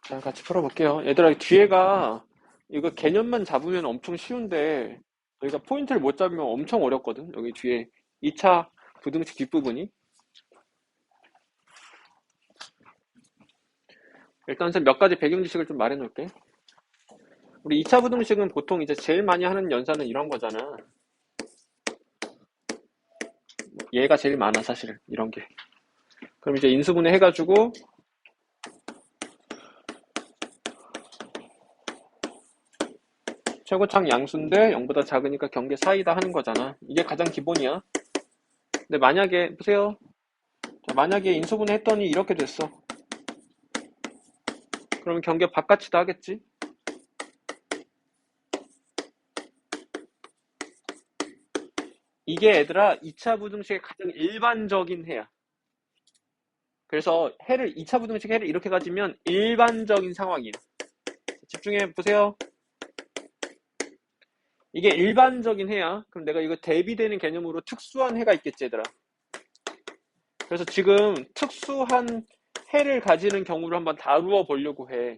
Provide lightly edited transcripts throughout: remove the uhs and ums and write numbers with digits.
자, 같이 풀어볼게요. 얘들아, 뒤에가 이거 개념만 잡으면 엄청 쉬운데 여기가 포인트를 못 잡으면 엄청 어렵거든. 여기 뒤에 2차 부등식 뒷부분이. 일단 몇 가지 배경 지식을 좀 말해 놓을게. 우리 2차 부등식은 보통 이제 제일 많이 하는 연산은 이런 거잖아. 얘가 제일 많아, 사실. 이런 게. 그럼 이제 인수분해 해가지고 최고창 양수인데 0보다 작으니까 경계 사이다 하는 거잖아. 이게 가장 기본이야. 근데 만약에, 보세요. 자, 만약에 인수분해 했더니 이렇게 됐어. 그러면 경계 바깥이다 하겠지? 이게 얘들아 2차 부등식의 가장 일반적인 해야. 그래서 해를 2차 부등식 해를 이렇게 가지면 일반적인 상황이야. 집중해 보세요. 이게 일반적인 해야. 그럼 내가 이거 대비되는 개념으로 특수한 해가 있겠지 얘들아. 그래서 지금 특수한 해를 가지는 경우를 한번 다루어 보려고 해.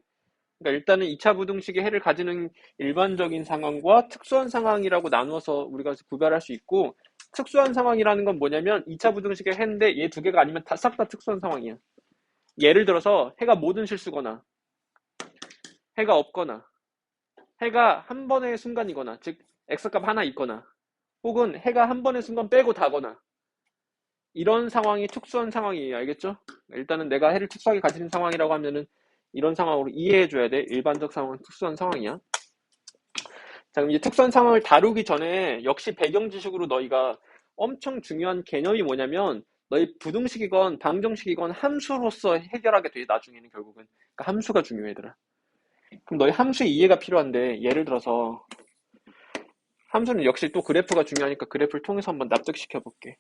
그러니까 일단은 2차 부등식의 해를 가지는 일반적인 상황과 특수한 상황이라고 나누어서 우리가 구별할 수 있고, 특수한 상황이라는 건 뭐냐면 2차 부등식의 해인데 얘 두 개가 아니면 싹 다 특수한 상황이야. 예를 들어서 해가 모든 실수거나 해가 없거나 해가 한 번의 순간이거나, 즉 x값 하나 있거나, 혹은 해가 한 번의 순간 빼고 다거나, 이런 상황이 특수한 상황이에요. 알겠죠? 일단은 내가 해를 특수하게 가지는 상황이라고 하면은 이런 상황으로 이해해 줘야 돼. 일반적 상황은 특수한 상황이야. 자, 그럼 이제 특수한 상황을 다루기 전에 역시 배경 지식으로 너희가 엄청 중요한 개념이 뭐냐면, 너희 부등식이건 방정식이건 함수로서 해결하게 돼. 나중에는 결국은 그러니까 함수가 중요해. 얘들아. 그럼 너희 함수의 이해가 필요한데, 예를 들어서 함수는 역시 또 그래프가 중요하니까 그래프를 통해서 한번 납득시켜 볼게.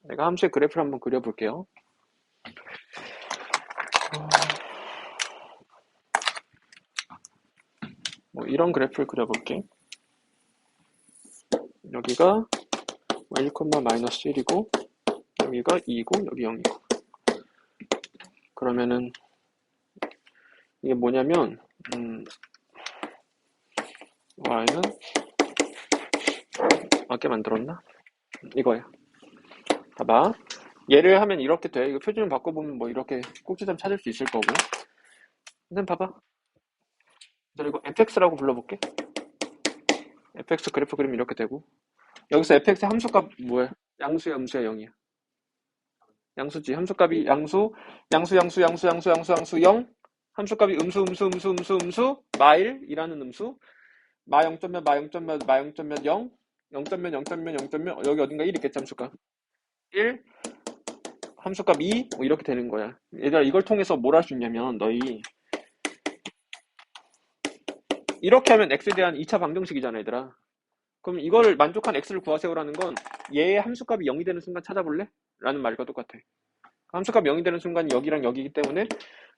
내가 함수의 그래프를 한번 그려볼게요. 뭐 이런 그래프를 그려볼게. 여기가 1,-1이고 여기가 2고 여기 0이고. 그러면은 이게 뭐냐면 y는 맞게 만들었나? 이거야. 봐봐. 얘를 하면 이렇게 돼. 이거 표준을 바꿔보면 뭐 이렇게 꼭지점 찾을 수 있을 거고. 선생님 봐봐. 그리고 fx라고 불러볼게. fx 그래프 그리면 이렇게 되고, 여기서 fx의 함수값 뭐야? 양수야 음수야 0이야? 양수지. 함수값이 양수 0, 함수값이 음수 마일이라는 음수, 마 0.몇 마 0.몇 마 0.몇 0, 0.몇 0.몇 0.몇, 여기 어딘가 1 있겠지. 함수값 1, 함수값 2, 뭐 이렇게 되는 거야. 얘들아, 이걸 통해서 뭘 할 수 있냐면, 너희 이렇게 하면 x에 대한 2차 방정식이잖아 얘들아. 그럼 이걸 만족한 x를 구하세요라는 건 얘의 함수값이 0이 되는 순간 찾아볼래? 라는 말과 똑같아. 함수값 0이 되는 순간 여기랑 여기이기 때문에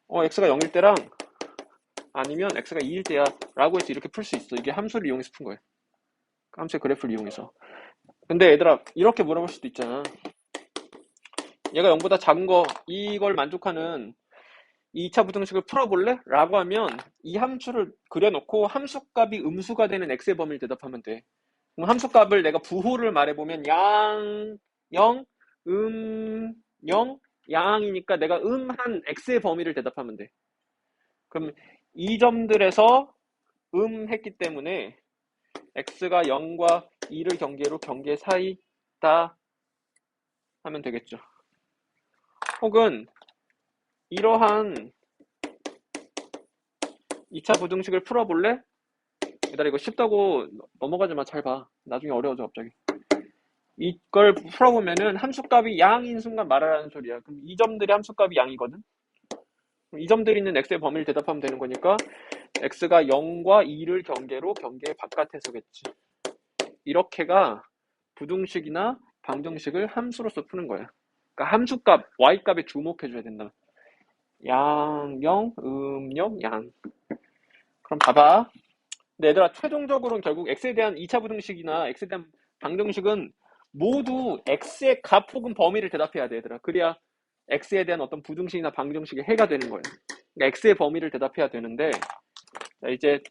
x가 0일 때랑 아니면 x가 2일 때야 라고 해서 이렇게 풀 수 있어. 이게 함수를 이용해서 푼 거야. 함수의 그래프를 이용해서. 근데 얘들아, 이렇게 물어볼 수도 있잖아. 얘가 0보다 작은 거, 이걸 만족하는 2차 부등식을 풀어볼래? 라고 하면 이 함수를 그려놓고 함수값이 음수가 되는 x의 범위를 대답하면 돼. 그럼 함수값을 내가 부호를 말해보면 0, 0, 양이니까 내가 한 x의 범위를 대답하면 돼. 그럼 이 점들에서 했기 때문에 x가 0과 2를 경계로 경계 사이다 하면 되겠죠. 혹은 이러한 2차 부등식을 풀어볼래? 얘들아, 이거 쉽다고 넘어가지 마. 잘 봐. 나중에 어려워져 갑자기. 이걸 풀어보면은 함수값이 양인 순간 말하라는 소리야. 그럼 이 점들의 함수값이 양이거든. 그럼 이 점들이 있는 x의 범위를 대답하면 되는 거니까 x가 0과 2를 경계로 경계 바깥에서겠지. 이렇게가 부등식이나 방정식을 함수로서 푸는 거야. 그러니까 함수값 y값에 주목해줘야 된다. 양, 0, 0, 양. 그럼 봐봐. 근데 얘들아, 최종적으로는 결국 x에 대한 2차 부등식이나 x에 대한 방정식은 모두 x의 값 혹은 범위를 대답해야 돼. 얘들아. 그래야 x에 대한 어떤 부등식이나 방정식의 해가 되는 거야. x의 범위를 대답해야 되는데, 자, 이제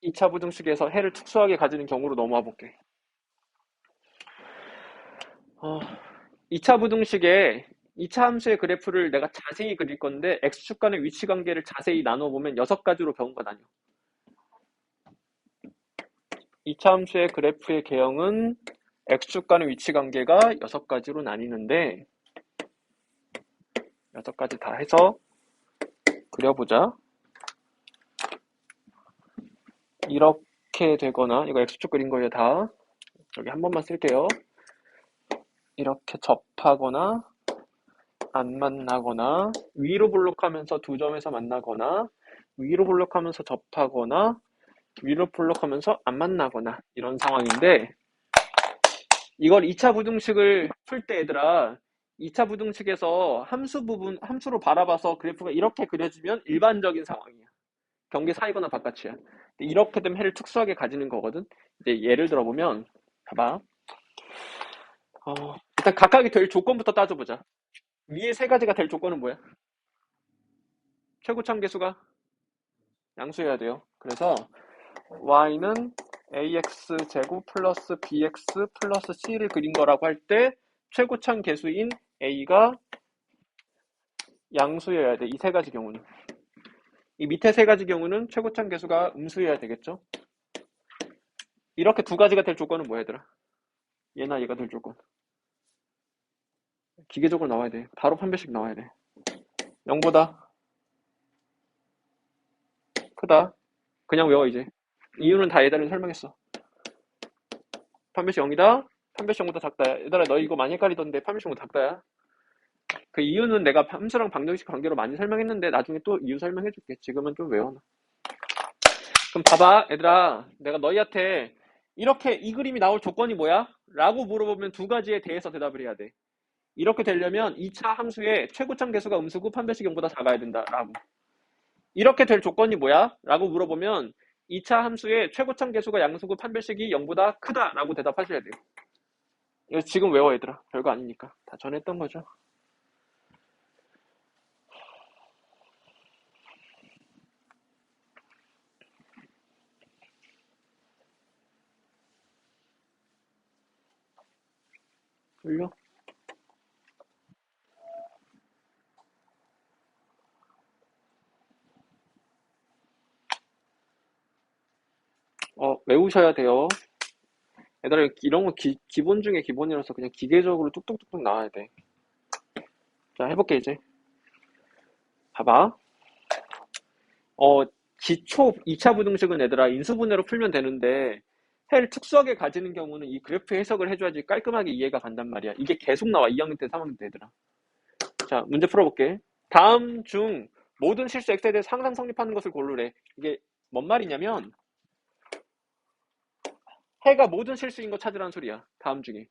2차 부등식에서 해를 특수하게 가지는 경우로 넘어와 볼게. 2차 부등식에 2차 함수의 그래프를 내가 자세히 그릴 건데 x축 간의 위치 관계를 자세히 나눠보면 6가지로 배운 거 나뉘어. 2차 함수의 그래프의 개형은 x축 간의 위치 관계가 6가지로 나뉘는데 6가지 다 해서 그려보자. 이렇게 되거나, 이거 x축 그린 거예요 다. 여기 한 번만 쓸게요. 이렇게 접하거나 안 만나거나, 위로 볼록하면서 두 점에서 만나거나, 위로 볼록하면서 접하거나, 위로 볼록하면서 안 만나거나, 이런 상황인데, 이걸 2차 부등식을 풀 때 얘들아, 2차 부등식에서 함수로 바라봐서 그래프가 이렇게 그려지면 일반적인 상황이야. 경계 사이거나 바깥이야. 이렇게 되면 해를 특수하게 가지는 거거든. 이제 예를 들어보면, 봐봐. 일단 각각이 될 조건부터 따져보자. 위에 세 가지가 될 조건은 뭐야? 최고참 계수가 양수여야 돼요. 그래서 y는 ax 제곱 플러스 bx 플러스 c를 그린 거라고 할 때 최고참 계수인 a가 양수여야 돼. 이 세 가지 경우는. 이 밑에 세 가지 경우는 최고참 계수가 음수여야 되겠죠. 이렇게 두 가지가 될 조건은 뭐야 얘들아? 얘나 얘가 될 조건. 기계적으로 나와야 돼. 바로 판별식 나와야 돼. 0보다 크다. 그냥 외워 이제. 이유는 다 얘들은 설명했어. 판별식 0이다. 판별식 0보다 작다야. 얘들아 너 이거 많이 헷갈리던데 판별식 0보다 작다야. 그 이유는 내가 함수랑 방정식 관계로 많이 설명했는데 나중에 또 이유 설명해줄게. 지금은 좀 외워놔. 그럼 봐봐 얘들아, 내가 너희한테 이렇게 이 그림이 나올 조건이 뭐야? 라고 물어보면 두 가지에 대해서 대답을 해야 돼. 이렇게 되려면 2차 함수의 최고점 계수가 음수고 판별식 0보다 작아야 된다 라고. 이렇게 될 조건이 뭐야? 라고 물어보면 2차 함수의 최고점 계수가 양수고 판별식이 0보다 크다 라고 대답하셔야 돼요. 이거 지금 외워 얘들아. 별거 아니니까. 다 전했던 거죠. 돌려. 외우셔야 돼요. 얘들아 이런 거 기본 중에 기본이라서 그냥 기계적으로 뚝뚝뚝뚝 나와야 돼. 자 해볼게 이제. 봐봐. 기초 2차 부등식은 얘들아 인수분해로 풀면 되는데 해를 특수하게 가지는 경우는 이 그래프 해석을 해줘야지 깔끔하게 이해가 간단 말이야. 이게 계속 나와 2학년 때 3학년 때 얘들아. 자 문제 풀어볼게. 다음 중 모든 실수 x에 대해 항상 성립하는 것을 고르래. 이게 뭔 말이냐면 해가 모든 실수인 거 찾으라는 소리야. 다음 중에.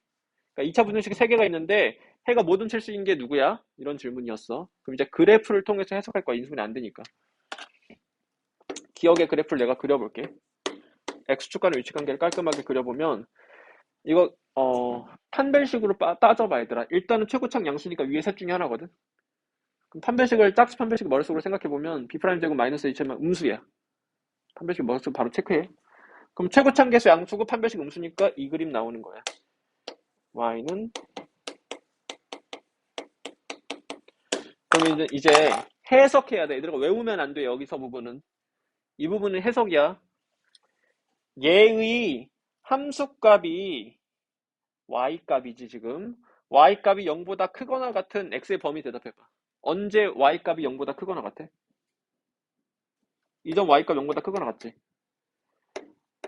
그러니까 2차 부등식이 3개가 있는데 해가 모든 실수인 게 누구야? 이런 질문이었어. 그럼 이제 그래프를 통해서 해석할 거야. 인수분해 안 되니까. 기억의 그래프를 내가 그려볼게. x축 간의 위치관계를 깔끔하게 그려보면 이거 판별식으로 따져봐 얘들아. 일단은 최고창 양수니까 위에 셋 중에 하나거든. 그럼 판별식을 짝수 판별식 머릿속으로 생각해보면 b' 제곱 마이너스 2면 음수야. 판별식 머릿속으로 바로 체크해. 그럼 최고창 계수 양수고 판별식 음수니까 이 그림 나오는 거야. y는 그럼 이제 해석해야 돼. 얘들아 외우면 안 돼. 여기서 부분은. 이 부분은 해석이야. 얘의 함수값이 y값이지 지금. y값이 0보다 크거나 같은 x의 범위 대답해봐. 언제 y값이 0보다 크거나 같아? 이 점 y값 0보다 크거나 같지?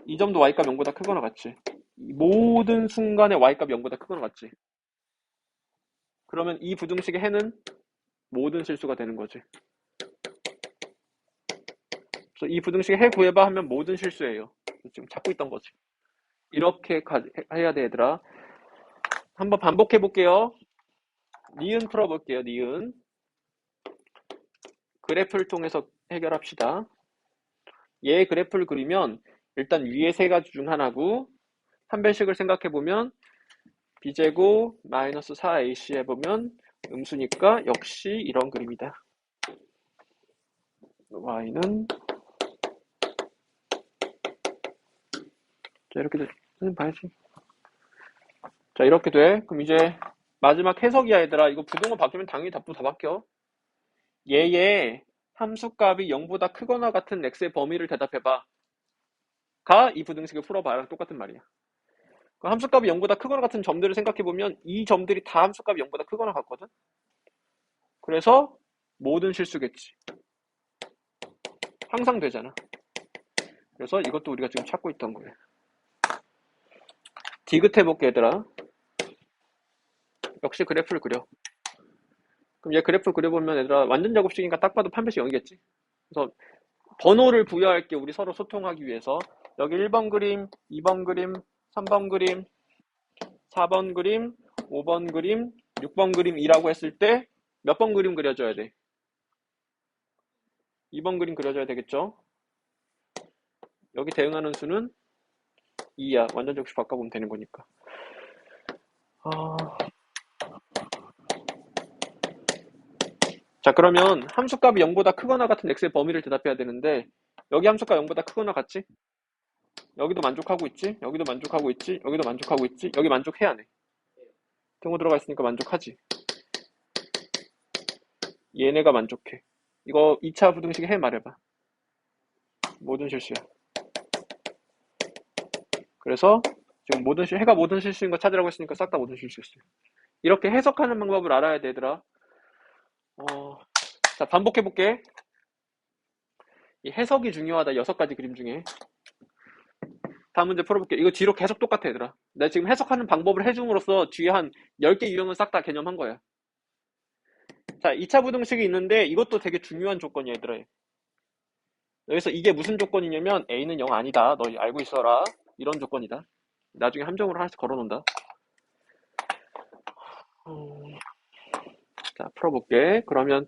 이 점도 y값 0보다 크거나 같지? 모든 순간에 y값 0보다 크거나 같지? 그러면 이 부등식의 해는 모든 실수가 되는 거지. 그래서 이 부등식의 해 구해봐 하면 모든 실수예요. 지금 찾고 있던 거지. 이렇게 해야 돼 얘들아. 한번 반복해 볼게요. 니은 풀어볼게요. 니은. 그래프를 통해서 해결합시다. 얘 그래프를 그리면 일단 위에 세 가지 중 하나고 판별식을 생각해보면 b제곱 마이너스 4ac 해보면 음수니까 역시 이런 그림이다. y는 자 이렇게 돼. 선생님 봐야지. 자 이렇게 돼. 그럼 이제 마지막 해석이야 얘들아. 이거 부등호 바뀌면 당연히 답도 다 바뀌어. 얘의 함수값이 0보다 크거나 같은 x의 범위를 대답해봐. 가 이 부등식을 풀어봐랑 똑같은 말이야. 그 함수값이 0보다 크거나 같은 점들을 생각해보면 이 점들이 다 함수값이 0보다 크거나 같거든. 그래서 모든 실수겠지. 항상 되잖아. 그래서 이것도 우리가 지금 찾고 있던 거예요. 디귿해볼게 얘들아. 역시 그래프를 그려. 그럼 얘 그래프 그려보면 얘들아 완전 작업식이니까 딱 봐도 판별식 0이겠지. 그래서 번호를 부여할게. 우리 서로 소통하기 위해서. 여기 1번 그림, 2번 그림, 3번 그림, 4번 그림, 5번 그림, 6번 그림이라고 했을 때 몇 번 그림 그려줘야 돼? 2번 그림 그려줘야 되겠죠? 여기 대응하는 수는 2야. 완전 적식 바꿔보면 되는 거니까. 자 그러면 함수값이 0보다 크거나 같은 x의 범위를 대답해야 되는데 여기 함수값 0보다 크거나 같지? 여기도 만족하고 있지? 여기도 만족하고 있지? 여기도 만족하고 있지? 여기 만족해야 해. 등호 들어가 있으니까 만족하지. 얘네가 만족해. 이거 2차 부등식 해 말해봐. 모든 실수야. 그래서 지금 해가 모든 실수인 거 찾으라고 했으니까 싹 다 모든 실수였어요. 이렇게 해석하는 방법을 알아야 되더라. 자 반복해볼게. 이 해석이 중요하다. 6가지 그림 중에. 다음 문제 풀어볼게. 이거 뒤로 계속 똑같아 얘들아. 내가 지금 해석하는 방법을 해줌으로써 뒤에 한 10개 유형은 싹 다 개념한 거야. 자 2차 부등식이 있는데 이것도 되게 중요한 조건이야 얘들아. 여기서 이게 무슨 조건이냐면 A는 0 아니다. 너 알고 있어라. 이런 조건이다. 나중에 함정으로 하나씩 걸어놓는다. 자 풀어볼게. 그러면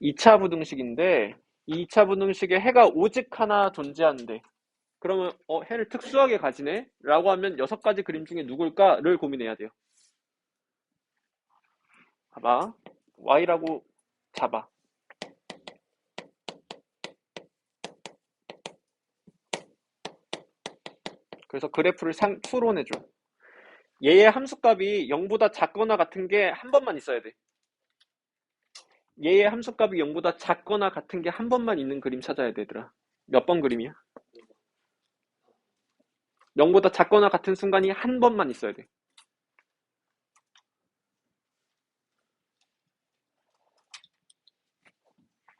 2차 부등식인데 이 2차 부등식에 해가 오직 하나 존재하는데 그러면 해를 특수하게 가지네? 라고 하면 6가지 그림 중에 누굴까를 고민해야 돼요. 봐봐. Y라고 잡아. 그래서 그래프를 추론해줘. 얘의 함수값이 0보다 작거나 같은 게 한 번만 있어야 돼. 얘의 함수값이 0보다 작거나 같은 게 한 번만 있는 그림 찾아야 되더라. 몇 번 그림이야? 0보다 작거나 같은 순간이 한 번만 있어야 돼.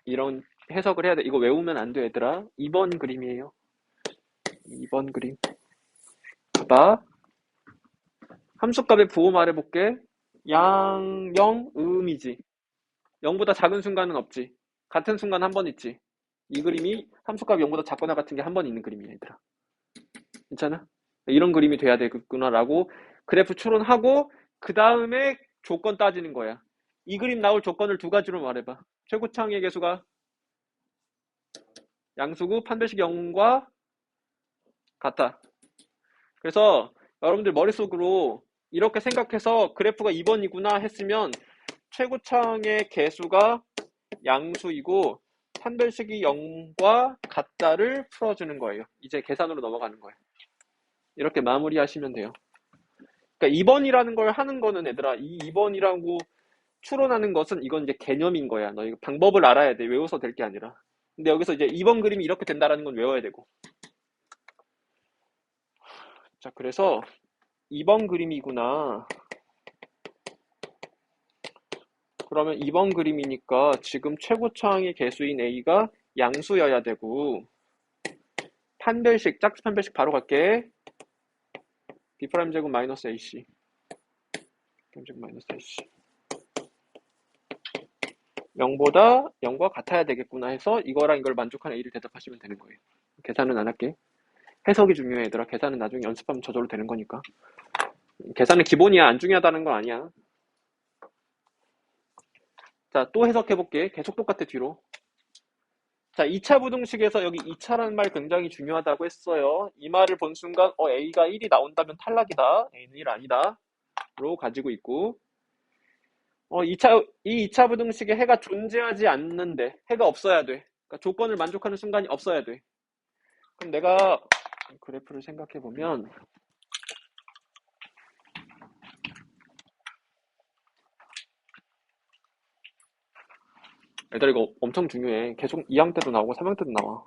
이런 해석을 해야 돼. 이거 외우면 안 돼, 얘들아. 2번 그림이에요. 2번 그림. 봐봐. 함수값의 부호 말해볼게. 양, 0, 음이지. 0보다 작은 순간은 없지. 같은 순간 한 번 있지. 이 그림이 함수값이 0보다 작거나 같은 게 한 번 있는 그림이야, 얘들아. 괜찮아? 이런 그림이 돼야 되겠구나라고 그래프 추론하고 그 다음에 조건 따지는 거야. 이 그림 나올 조건을 2가지로 말해봐. 최고창의 개수가 양수구 판별식 0과 같아. 그래서 여러분들 머릿속으로 이렇게 생각해서 그래프가 2번이구나 했으면 최고창의 개수가 양수이고 판별식이 0과 같다를 풀어주는 거예요. 이제 계산으로 넘어가는 거예요. 이렇게 마무리하시면 돼요. 그러니까 2번이라는 걸 하는 거는 얘들아 이 2번이라고 추론하는 것은 이건 이제 개념인 거야. 너 이거 방법을 알아야 돼. 외워서 될 게 아니라. 근데 여기서 이제 2번 그림이 이렇게 된다라는 건 외워야 되고. 자, 그래서 2번 그림이구나. 그러면 2번 그림이니까 지금 최고차항의 개수인 A가 양수여야 되고 판별식, 짝수 판별식 바로 갈게. B' 제곱 마이너스 AC. B' 제곱 마이너스 AC. 0보다 0과 같아야 되겠구나 해서 이거랑 이걸 만족하는 A를 대답하시면 되는 거예요. 계산은 안 할게. 해석이 중요해 얘들아. 계산은 나중에 연습하면 저절로 되는 거니까. 계산은 기본이야. 안 중요하다는 건 아니야. 자, 또 해석해볼게. 계속 똑같아 뒤로. 자, 2차 부등식에서 여기 2차라는 말 굉장히 중요하다고 했어요. 이 말을 본 순간 A가 1이 나온다면 탈락이다. A는 1 아니다. 로 가지고 있고 이 2차 부등식에 해가 존재하지 않는데 해가 없어야 돼. 그러니까 조건을 만족하는 순간이 없어야 돼. 그럼 내가 그래프를 생각해 보면 얘들아 이거 엄청 중요해. 계속 2항 때도 나오고 3항 때도 나와.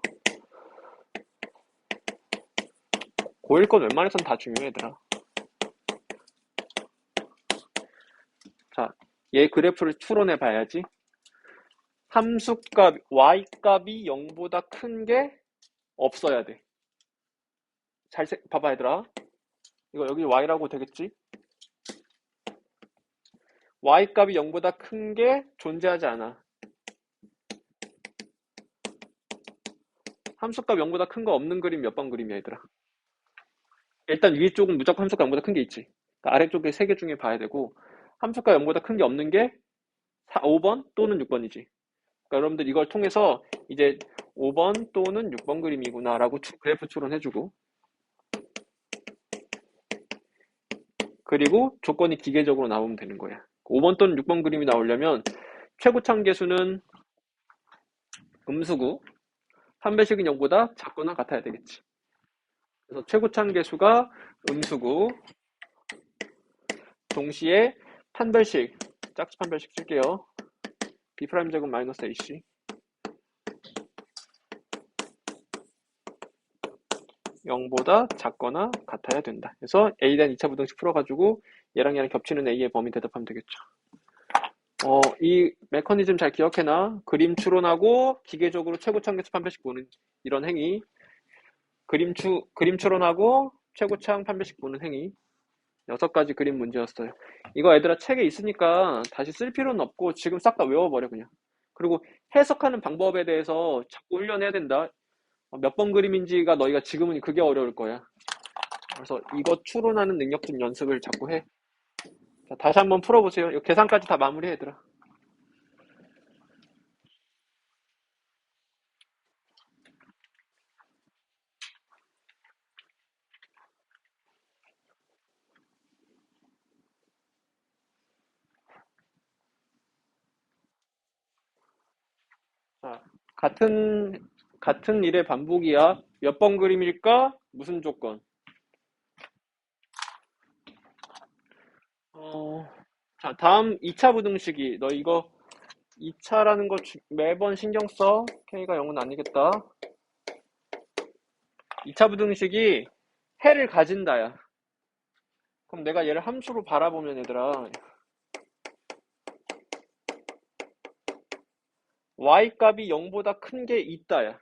고1 건 웬만해선 다 중요해 얘들아. 자, 얘 그래프를 추론해 봐야지. 함수값 y값이 0보다 큰 게 없어야 돼. 봐봐 얘들아. 이거 여기 y라고 되겠지? y값이 0보다 큰 게 존재하지 않아. 함수값 0보다 큰 거 없는 그림 몇 번 그림이야 얘들아? 일단 위에 쪽은 무조건 함수값 0보다 큰 게 있지. 그러니까 아래쪽에 3개 중에 봐야 되고 함수값 0보다 큰 게 없는 게 5번 또는 6번이지. 그러니까 여러분들 이걸 통해서 이제 5번 또는 6번 그림이구나 라고 그래프 추론해주고, 그리고 조건이 기계적으로 나오면 되는 거야. 5번 또는 6번 그림이 나오려면 최고창 계수는 음수고 판별식은 0보다 작거나 같아야 되겠지. 그래서 최고창 계수가 음수고 동시에 판별식, 짝지 판별식 쓸게요. B' 제곱 마이너스 AC 0보다 작거나 같아야 된다. 그래서 A에 대한 2차 부등식 풀어가지고 얘랑 겹치는 A의 범위 대답하면 되겠죠. 이 메커니즘 잘 기억해놔. 그림 추론하고 기계적으로 최고창 계수 판별식 보는 이런 행위. 그림 추론하고 최고창 판별식 보는 행위. 6가지 그림 문제였어요. 이거 얘들아 책에 있으니까 다시 쓸 필요는 없고 지금 싹 다 외워버려 그냥. 그리고 해석하는 방법에 대해서 자꾸 훈련해야 된다. 몇 번 그림인지가 너희가 지금은 그게 어려울 거야. 그래서 이거 추론하는 능력 좀 연습을 자꾸 해. 자, 다시 한번 풀어보세요. 이거 계산까지 다 마무리해 얘들아. 자, 같은 일의 반복이야. 몇 번 그림일까? 무슨 조건? 자, 다음 2차 부등식이, 너 이거 2차라는 거 매번 신경 써. K가 0은 아니겠다. 2차 부등식이 해를 가진다야. 그럼 내가 얘를 함수로 바라보면 얘들아, y값이 0보다 큰 게 있다야.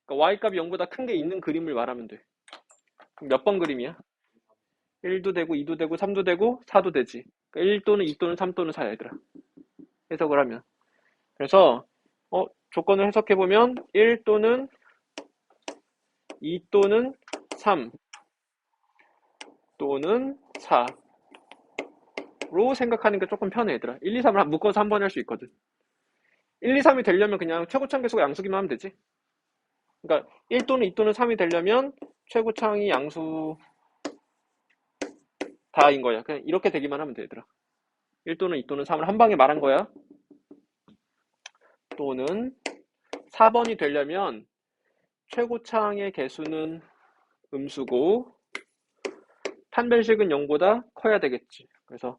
그러니까 y값이 0보다 큰 게 있는 그림을 말하면 돼. 그럼 몇 번 그림이야? 1도 되고 2도 되고 3도 되고 4도 되지. 그러니까 1 또는 2 또는 3 또는 4야 얘들아. 해석을 하면. 그래서 조건을 해석해보면 1 또는 2 또는 3 또는 4로 생각하는 게 조금 편해 얘들아. 1, 2, 3을 묶어서 한 번에 할 수 있거든. 1, 2, 3이 되려면 그냥 최고창 계수가 양수기만 하면 되지. 그러니까 1 또는 2 또는 3이 되려면 최고창이 양수 다인 거야. 그냥 이렇게 되기만 하면 돼 얘들아. 1 또는 2 또는 3을 한 방에 말한 거야. 또는 4번이 되려면 최고창의 개수는 음수고 판별식은 0보다 커야 되겠지. 그래서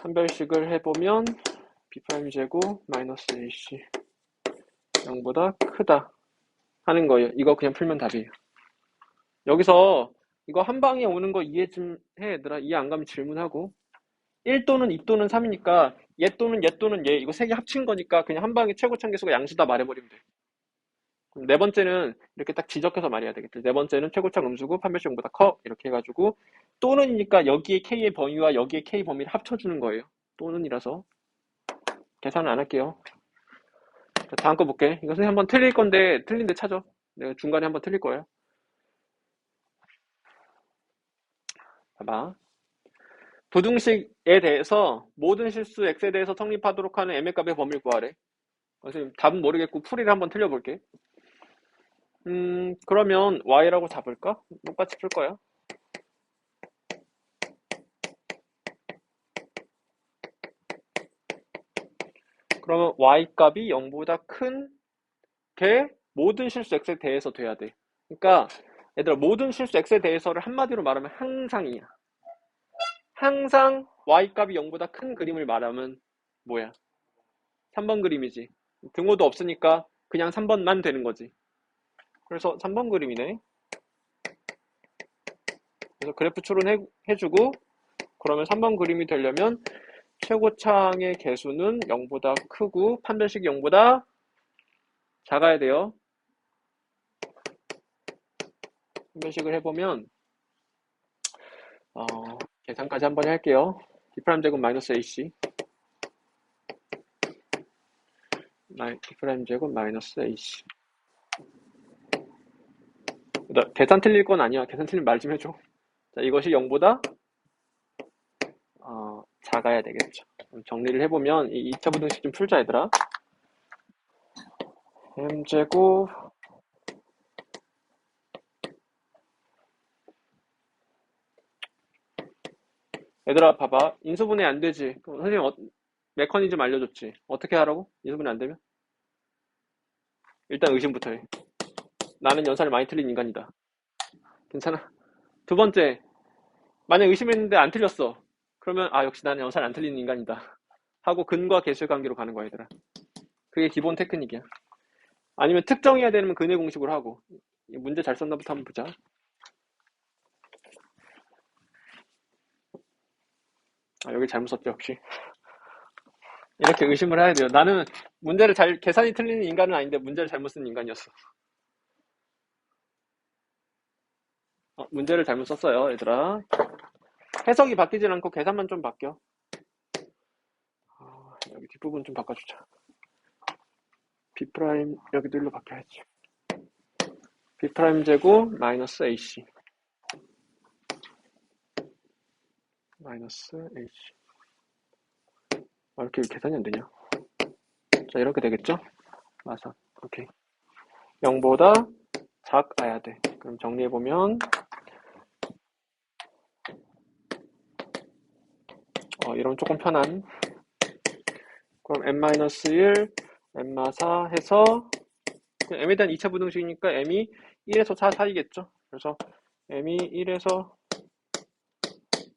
판별식을 해보면 B'제곱 마이너스 AC 0보다 크다 하는 거예요. 이거 그냥 풀면 답이에요. 여기서 이거 한 방에 오는 거 이해 좀 해 얘들아. 이해 안 가면 질문하고. 1 또는 2 또는 3이니까 얘 또는 얘 또는 얘 이거 세 개 합친 거니까 그냥 한 방에 최고창 계수가 양수다 말해버리면 돼. 그럼 네 번째는 이렇게 딱 지적해서 말해야 되겠죠. 네 번째는 최고창 음수고 판별식 0보다 커 이렇게 해가지고 또는이니까 여기에 K의 범위와 여기에 K 범위를 합쳐주는 거예요. 또는이라서 계산은 안 할게요. 자, 다음 거 볼게. 이거 선생님 한번 틀릴 건데 틀린 데 찾아. 내가 중간에 한번 틀릴 거예요. 봐봐. 부등식에 대해서 모든 실수 x에 대해서 성립하도록 하는 m의 값의 범위를 구하래. 선생님 답은 모르겠고 풀이를 한번 틀려볼게. 그러면 y라고 잡을까? 똑같이 풀 거야. 그러면 y 값이 0보다 큰 이렇게 모든 실수 x에 대해서 돼야 돼. 그러니까 얘들아, 모든 실수 x에 대해서를 한마디로 말하면 항상이야. 항상 y값이 0보다 큰 그림을 말하면 뭐야? 3번 그림이지. 등호도 없으니까 그냥 3번만 되는 거지. 그래서 3번 그림이네. 그래서 그래프 추론해주고, 그러면 3번 그림이 되려면 최고창의 개수는 0보다 크고 판별식이 0보다 작아야 돼요. 판별식을 해보면 계산까지 한번 할게요. B'제곱 마이너스 AC B'제곱 마이너스 AC. 계산 틀릴 건 아니야. 계산 틀리면 말 좀 해줘. 자, 이것이 0보다 작아야 되겠죠. 정리를 해보면 이 2차 부등식 좀 풀자, 얘들아. m제곱 얘들아, 봐봐. 인수분해 안 되지. 그럼 선생님 메커니즘 알려줬지. 어떻게 하라고? 인수분해 안 되면? 일단 의심부터 해. 나는 연산을 많이 틀린 인간이다. 괜찮아. 두 번째, 만약 의심했는데 안 틀렸어. 그러면 역시 나는 연산을 안 틀리는 인간이다 하고 근과 계수의 관계로 가는 거야, 얘들아. 그게 기본 테크닉이야. 아니면 특정해야 되면 근의 공식으로 하고. 문제 잘 썼나부터 한번 보자. 여기 잘못 썼죠, 역시. 이렇게 의심을 해야 돼요. 나는 문제를 계산이 틀리는 인간은 아닌데 문제를 잘못 쓴 인간이었어. 문제를 잘못 썼어요, 얘들아. 해석이 바뀌진 않고 계산만 좀 바뀌어. 여기 뒷부분 좀 바꿔주자. B' 여기도 일로 바뀌어야지. B' 제곱 마이너스 AC 마이너스 AC. 이렇게 계산이 안 되냐? 자, 이렇게 되겠죠? 맞아. 오케이. 0보다 작아야 돼. 그럼 정리해보면 이러면 조금 편한. 그럼 m-1, m-4 해서 m에 대한 2차 부등식이니까 m이 1에서 4 사이겠죠? 그래서 m이 1에서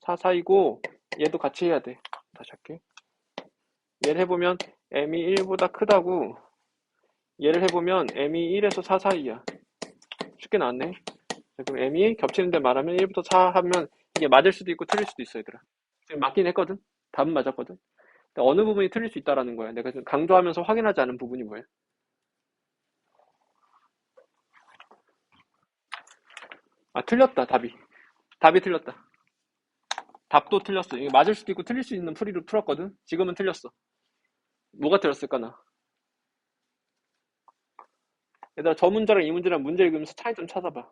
4 사이고 얘도 같이 해야 돼. 다시 할게. 얘를 해보면 m이 1보다 크다고, 얘를 해보면 m이 1에서 4 사이야. 쉽게 나왔네. 그럼 m이 겹치는데 말하면 1부터 4 하면 이게 맞을 수도 있고 틀릴 수도 있어, 얘들아. 지금 맞긴 했거든? 답은 맞았거든? 근데 어느 부분이 틀릴 수 있다라는 거야. 내가 지금 강조하면서 확인하지 않은 부분이 뭐야? 틀렸다, 답이. 답이 틀렸다. 답도 틀렸어. 이게 맞을 수도 있고 틀릴 수 있는 풀이로 풀었거든? 지금은 틀렸어. 뭐가 틀렸을까, 나? 얘들아, 저 문제랑 이 문제랑 문제 읽으면서 차이 좀 찾아봐.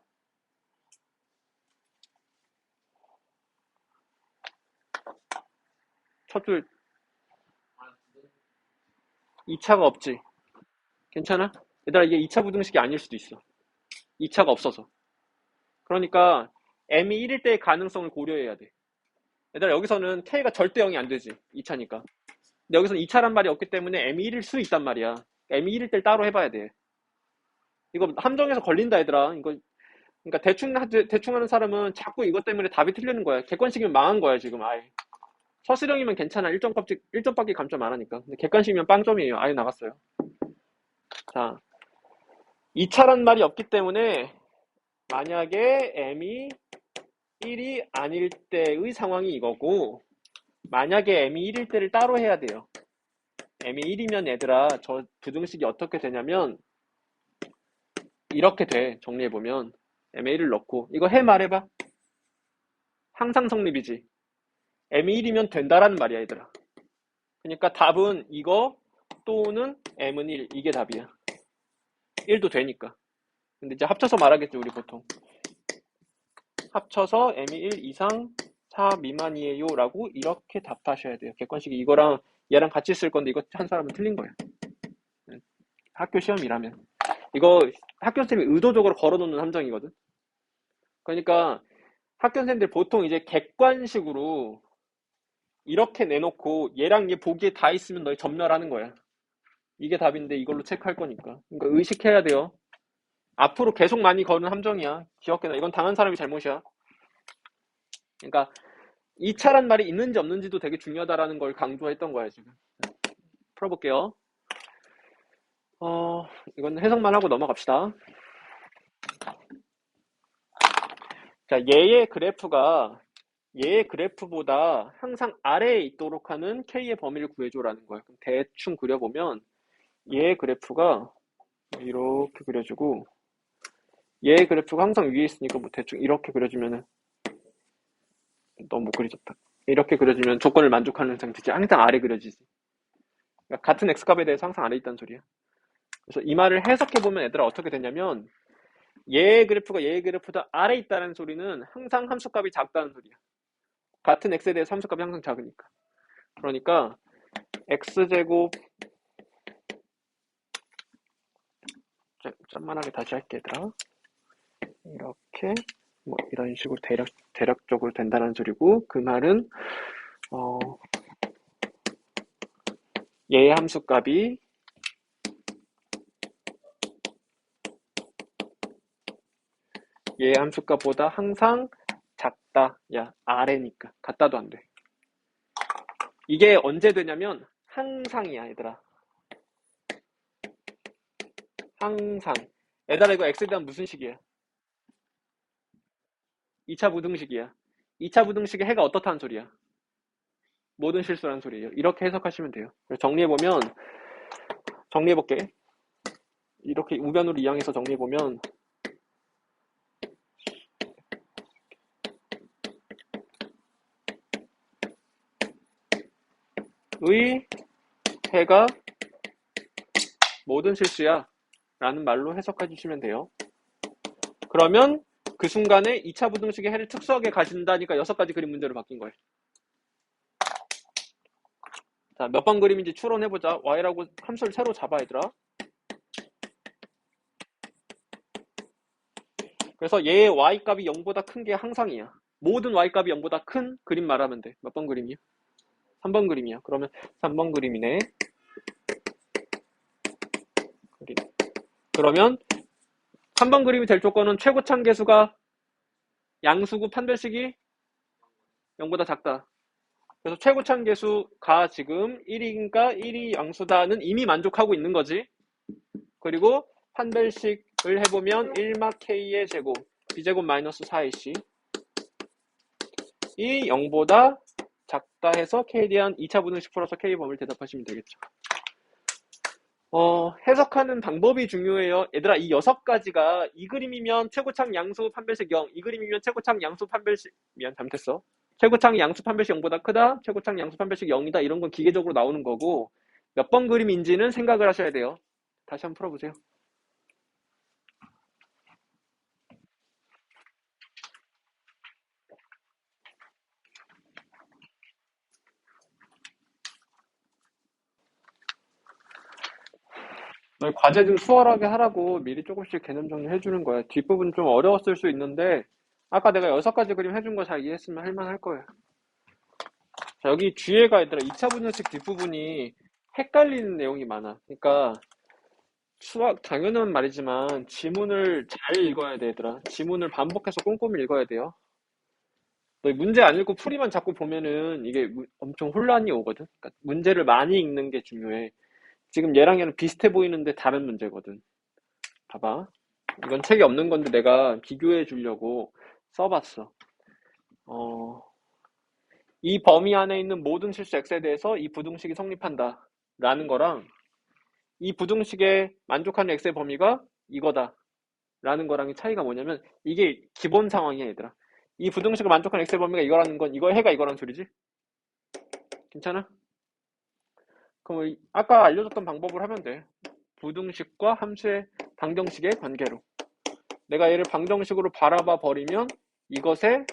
첫 줄 2차가 없지. 괜찮아? 얘들아, 이게 2차 부등식이 아닐 수도 있어. 2차가 없어서. 그러니까 m이 1일 때의 가능성을 고려해야 돼. 얘들아, 여기서는 k가 절대 0이 안 되지. 2차니까. 근데 여기서는 2차란 말이 없기 때문에 m이 1일 수 있단 말이야. m이 1일 때를 따로 해봐야 돼. 이거 함정에서 걸린다, 얘들아. 이거 그러니까 대충 하는 사람은 자꾸 이것 때문에 답이 틀리는 거야. 객관식이면 망한 거야, 지금 아예. 서술형이면 괜찮아. 1점밖에 감점 안 하니까. 근데 객관식이면 빵점이에요. 아예 나갔어요. 자, 2차란 말이 없기 때문에 만약에 m이 1이 아닐 때의 상황이 이거고, 만약에 m이 1일 때를 따로 해야 돼요. m이 1이면 얘들아, 저 부등식이 어떻게 되냐면 이렇게 돼. 정리해보면 m의 1을 넣고, 이거 해 말해봐. 항상 성립이지. m이 1이면 된다라는 말이야, 얘들아. 그러니까 답은 이거 또는 m은 1, 이게 답이야. 1도 되니까. 근데 이제 합쳐서 말하겠지, 우리 보통. 합쳐서 m이 1 이상 4 미만이에요 라고 이렇게 답하셔야 돼요. 객관식이 이거랑 얘랑 같이 쓸 건데 이거 한 사람은 틀린 거야. 학교 시험이라면. 이거 학교 선생님이 의도적으로 걸어놓는 함정이거든. 그러니까 학교 선생님들 보통 이제 객관식으로 이렇게 내놓고 얘랑 얘 보기에 다 있으면 너희 전멸하는 거야. 이게 답인데 이걸로 체크할 거니까. 그러니까 의식해야 돼요. 앞으로 계속 많이 거는 함정이야. 기억해놔. 이건 당한 사람이 잘못이야. 그러니까 이 차란 말이 있는지 없는지도 되게 중요하다라는 걸 강조했던 거야, 지금. 풀어볼게요. 이건 해석만 하고 넘어갑시다. 자, 얘의 그래프보다 항상 아래에 있도록 하는 K의 범위를 구해줘라는 거야. 그럼 대충 그려보면 얘의 그래프가 이렇게 그려주고 얘의 그래프가 항상 위에 있으니까 뭐 대충 이렇게 그려주면은 너무 못 그려졌다. 이렇게 그려주면 조건을 만족하는 상태지. 항상 아래 그려지지. 그러니까 같은 x값에 대해서 항상 아래 있다는 소리야. 그래서 이 말을 해석해보면 얘들아 어떻게 되냐면 얘의 그래프가 얘의 그래프보다 아래 있다는 소리는 항상 함수값이 작다는 소리야. 같은 x에 대해서 함수값이 항상 작으니까. 그러니까 x제곱 짠만하게 다시 할게 얘들아. 이렇게 뭐 이런 식으로 대략적으로 된다는 소리고 그 말은 얘의 함수값이 얘의 함수값보다 항상 작다. 야 아래니까 같다도 안 돼. 이게 언제 되냐면 항상이야 얘들아. 항상. 얘들아 이거 x에 대한 무슨 식이야? 2차 부등식이야. 2차 부등식의 해가 어떻다는 소리야? 모든 실수라는 소리예요. 이렇게 해석하시면 돼요. 정리해보면 정리해볼게. 이렇게 우변으로 이항해서 정리해보면 의 해가 모든 실수야 라는 말로 해석해 주시면 돼요. 그러면 그 순간에 2차 부등식의 해를 특수하게 가진다니까 6가지 그림 문제로 바뀐 거예요. 자, 몇 번 그림인지 추론해보자. y라고 함수를 새로 잡아 얘들아. 그래서 얘의 y값이 0보다 큰 게 항상이야. 모든 y값이 0보다 큰 그림 말하면 돼. 몇 번 그림이야? 3번 그림이야. 그러면 3번 그림이네. 그러면 3번 그림이 될 조건은 최고참 계수가 양수고 판별식이 0보다 작다. 그래서 최고참 계수가 지금 1이니까 1이 양수다는 이미 만족하고 있는 거지. 그리고 판별식을 해보면 1막 k의 제곱 b제곱 마이너스 4ac 이 0보다 작다 해서 k에 대한 2차 분응식 풀어서 k 범위를 대답하시면 되겠죠. 해석하는 방법이 중요해요. 얘들아 이 6가지가 이 그림이면 최고창 양수 판별식 0, 이 그림이면 최고창 양수 판별식 미안 잘못했어. 최고창 양수 판별식 0보다 크다, 최고창 양수 판별식 0이다 이런 건 기계적으로 나오는 거고 몇 번 그림인지는 생각을 하셔야 돼요. 다시 한번 풀어보세요. 너희 과제 좀 수월하게 하라고 미리 조금씩 개념 정리해주는 거야. 뒷부분 좀 어려웠을 수 있는데 아까 내가 6가지 그림 해준 거 잘 이해했으면 할만할 거예요. 자, 여기 뒤에가 얘들아 2차 분열식 뒷부분이 헷갈리는 내용이 많아. 그러니까 수학 당연한 말이지만 지문을 잘 읽어야 돼 얘들아. 지문을 반복해서 꼼꼼히 읽어야 돼요. 너 문제 안 읽고 풀이만 자꾸 보면은 이게 엄청 혼란이 오거든. 그러니까 문제를 많이 읽는 게 중요해. 지금 얘랑 얘는 비슷해 보이는데 다른 문제거든. 봐봐. 이건 책에 없는 건데 내가 비교해 주려고 써봤어. 이 범위 안에 있는 모든 실수 x에 대해서 이 부등식이 성립한다. 라는 거랑 이 부등식에 만족하는 x의 범위가 이거다. 라는 거랑의 차이가 뭐냐면 이게 기본 상황이야 얘들아. 이 부등식을 만족하는 x의 범위가 이거라는 건 이거 해가 이거라는 소리지? 괜찮아? 그럼 아까 알려줬던 방법을 하면 돼. 부등식과 함수의 방정식의 관계로. 내가 얘를 방정식으로 바라봐 버리면 이것의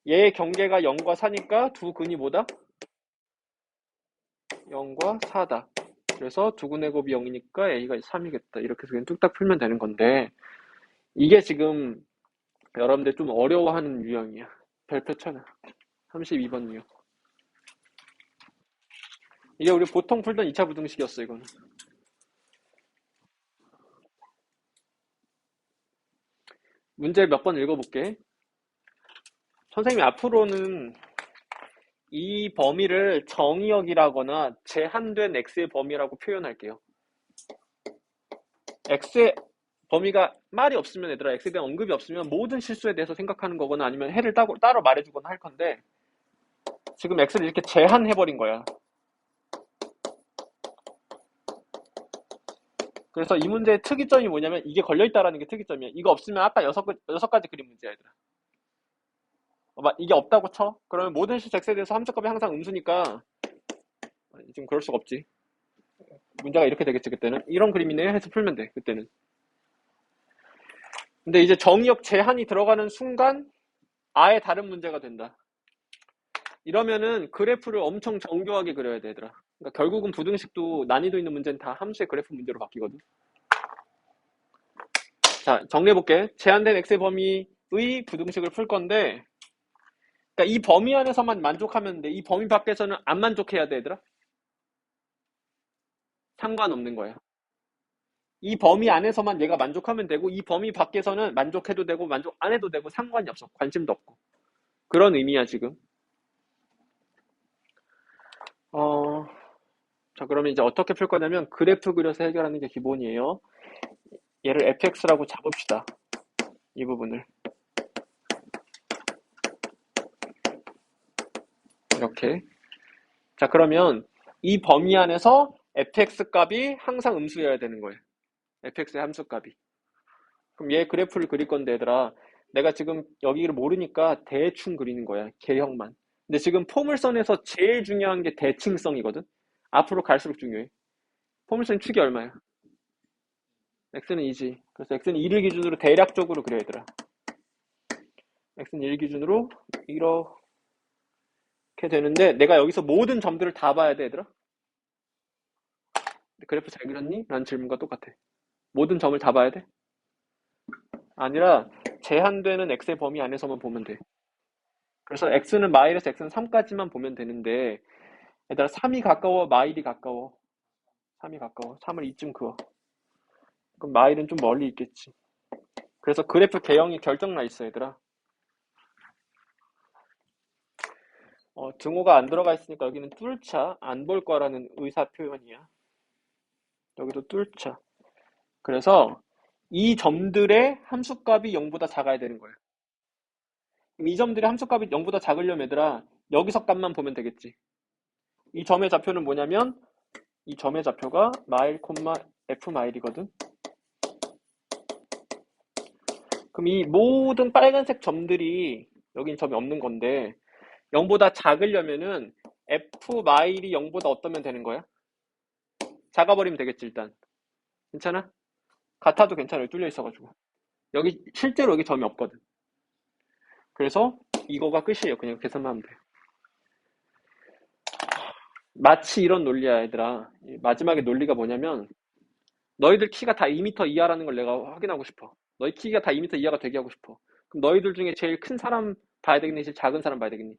얘의 경계가 0과 4니까 두 근이 뭐다? 0과 4다. 그래서 두근의 곱이 0이니까 a가 3이겠다. 이렇게 해서 그냥 뚝딱 풀면 되는 건데 이게 지금 여러분들 좀 어려워하는 유형이야. 별표 쳐놔. 32번 유형. 이게 우리 보통 풀던 2차 부등식이었어, 이거는. 문제 몇 번 읽어볼게. 선생님이 앞으로는 이 범위를 정의역이라거나 제한된 x의 범위라고 표현할게요. x의 범위가 말이 없으면 얘들아, x에 대한 언급이 없으면 모든 실수에 대해서 생각하는 거거나 아니면 해를 따로 말해주거나 할 건데, 지금 x를 이렇게 제한해버린 거야. 그래서 이 문제의 특이점이 뭐냐면 이게 걸려있다라는 게 특이점이야. 이거 없으면 아까 여섯 가지 그림 문제야, 얘들아. 이게 없다고 쳐? 그러면 모든 실수 x에 대해서 함수값이 항상 음수니까 지금 그럴 수가 없지. 문제가 이렇게 되겠지, 그때는. 이런 그림이네 해서 풀면 돼, 그때는. 근데 이제 정의역 제한이 들어가는 순간 아예 다른 문제가 된다. 이러면은 그래프를 엄청 정교하게 그려야 돼, 얘들아. 그러니까 결국은 부등식도 난이도 있는 문제는 다 함수의 그래프 문제로 바뀌거든. 자, 정리해볼게. 제한된 x의 범위의 부등식을 풀 건데, 그러니까 이 범위 안에서만 만족하면 돼. 이 범위 밖에서는 안 만족해야 돼, 얘들아. 상관없는 거야. 이 범위 안에서만 얘가 만족하면 되고, 이 범위 밖에서는 만족해도 되고 만족 안 해도 되고 상관이 없어. 관심도 없고. 그런 의미야, 지금. 자, 그러면 이제 어떻게 풀 거냐면 그래프 그려서 해결하는 게 기본이에요. 얘를 fx라고 잡읍시다. 이 부분을. 이렇게. 자, 그러면 이 범위 안에서 fx 값이 항상 음수여야 되는 거예요. fx의 함수 값이. 그럼 얘 그래프를 그릴 건데, 얘들아, 내가 지금 여기를 모르니까 대충 그리는 거야. 개형만. 근데 지금 포물선에서 제일 중요한 게 대칭성이거든. 앞으로 갈수록 중요해. 포물선 축이 얼마야? x는 2지. 그래서 x는 2를 기준으로 대략적으로 그려야 되더라. x는 1 기준으로 이렇게 되는데, 내가 여기서 모든 점들을 다 봐야 돼, 얘들아. 그래프 잘 그렸니? 라는 질문과 똑같아. 모든 점을 다 봐야 돼? 아니라 제한되는 x의 범위 안에서만 보면 돼. 그래서 x는 마일에서 x는 3까지만 보면 되는데, 얘들아, 3이 가까워, 마일이 가까워? 3이 가까워. 3을 이쯤 그어. 그럼 마일은 좀 멀리 있겠지. 그래서 그래프 개형이 결정나 있어, 얘들아. 등호가 안 들어가 있으니까 여기는 뚫자, 안 볼 거라는 의사 표현이야. 여기도 뚫자. 그래서 이 점들의 함수값이 0보다 작아야 되는 거야. 이 점들의 함수값이 0보다 작으려면, 얘들아, 여기서 값만 보면 되겠지. 이 점의 좌표는 뭐냐면 이 점의 좌표가 마일, f 마일이거든. 그럼 이 모든 빨간색 점들이, 여긴 점이 없는 건데, 0보다 작으려면은 f 마일이 0보다 어떠면 되는 거야? 작아버리면 되겠지, 일단. 괜찮아? 같아도 괜찮아요. 뚫려 있어가지고. 실제로 여기 점이 없거든. 그래서 이거가 끝이에요. 그냥 계산만 하면 돼. 마치 이런 논리야, 얘들아. 마지막에 논리가 뭐냐면, 너희들 키가 다 2m 이하라는 걸 내가 확인하고 싶어. 너희 키가 다 2m 이하가 되게 하고 싶어. 그럼 너희들 중에 제일 큰 사람 봐야 되겠니? 제일 작은 사람 봐야 되겠니?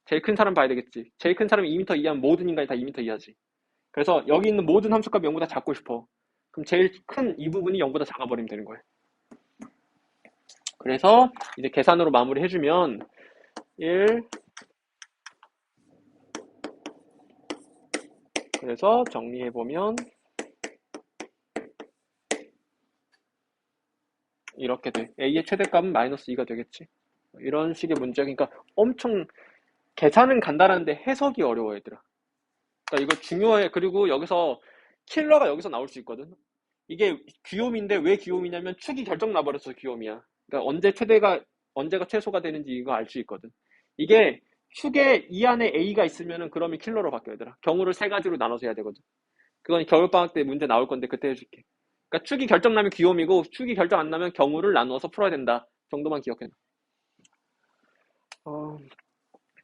제일 큰 사람 봐야 되겠지. 제일 큰 사람이 2m 이하면 모든 인간이 다 2m 이하지. 그래서 여기 있는 모든 함수값이 0보다 작고 싶어. 그럼 제일 큰 이 부분이 0보다 작아버리면 되는 거야. 그래서 이제 계산으로 마무리 해주면 1, 그래서 정리해보면 이렇게 돼. A의 최대값은 마이너스 2가 되겠지. 이런 식의 문제. 그러니까 엄청 계산은 간단한데 해석이 어려워, 얘들아. 그러니까 이거 중요해. 그리고 여기서 킬러가 여기서 나올 수 있거든. 이게 귀요미인데 왜 귀요미냐면 축이 결정 나버려서 귀요미야. 그러니까 언제가 최소가 되는지 이거 알 수 있거든. 이게 축에 이 안에 A가 있으면은 그러면 킬러로 바뀌어야 되라. 경우를 세 가지로 나눠서 해야 되거든. 그건 겨울방학 때 문제 나올 건데 그때 해줄게. 그러니까 축이 결정 나면 귀요미고 축이 결정 안 나면 경우를 나누어서 풀어야 된다. 정도만 기억해.